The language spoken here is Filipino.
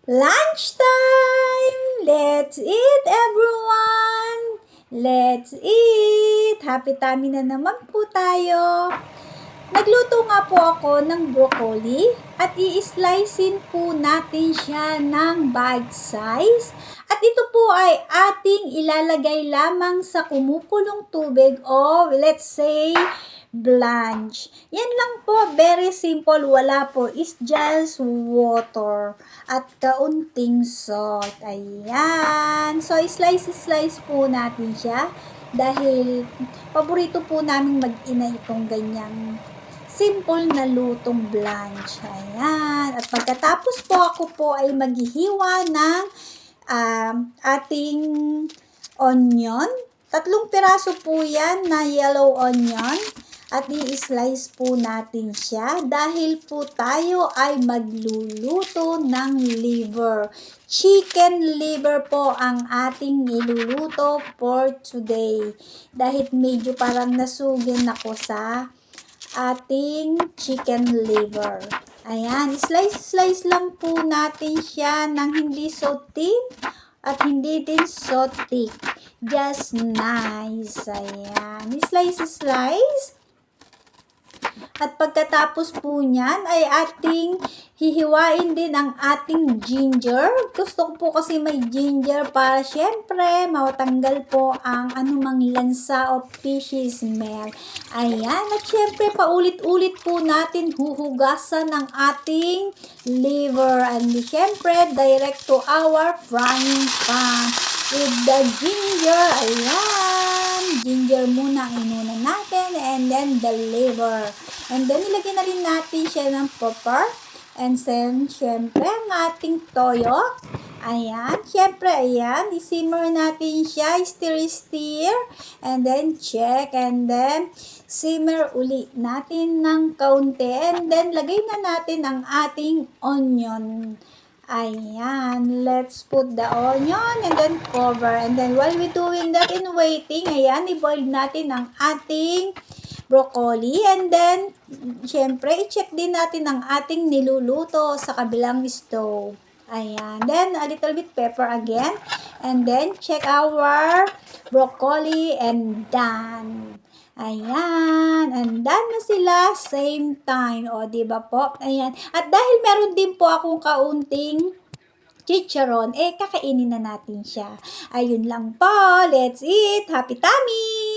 Lunchtime! Let's eat, everyone! Let's eat! Happy tummy na naman po tayo. Nagluto nga po ako ng broccoli at i-slicein po natin siya ng bite size. At ito po ay ating ilalagay lamang sa kumukulong tubig o let's say blanch. Yan lang po, very simple, wala po, is just water at kaunting salt. Ayan. So, slice po natin siya dahil paborito po namin mag-ina itong ganyang simple na lutong blanch. Ayan. At pagkatapos po ako po ay maghihiwa ng ating onion. 3 piraso po yan na yellow onion. At i-slice po natin siya dahil po tayo ay magluluto ng liver. Chicken liver po ang ating niluluto for today. Dahil medyo parang nasugin ako sa ating chicken liver. Ayan, slice lang po natin siya ng hindi so thin at hindi din so thick. Just nice. Ayan, slice. At pagkatapos po niyan ay ating hihiwain din ang ating ginger. Gusto ko po kasi may ginger para syempre matanggal po ang anumang lansa o fishy smell. Ayan, at syempre paulit-ulit po natin huhugasan ng ating liver. And syempre direct to our frying pan with the ginger. Ayan, ginger muna ang inuna natin and then the liver. And then, ilagay na rin natin siya ng pepper. And then, syempre, ang ating toyo. Ayan. Syempre, ayan. I-simmer natin siya. Stir. And then, check. And then, simmer uli natin ng kaunti. And then, lagay na natin ang ating onion. Ayan. Let's put the onion and then cover. And then, while we doing that in waiting, ayan, i-boil natin ang ating broccoli. And then, syempre, i-check din natin ang ating niluluto sa kabilang stove. Ayan. Then, a little bit pepper again. And then, check our broccoli and done. Ayan. And done na sila same time. O, diba po? Ayan. At dahil meron din po akong kaunting chicharon, kakainin na natin siya. Ayun lang po. Let's eat. Happy tummy!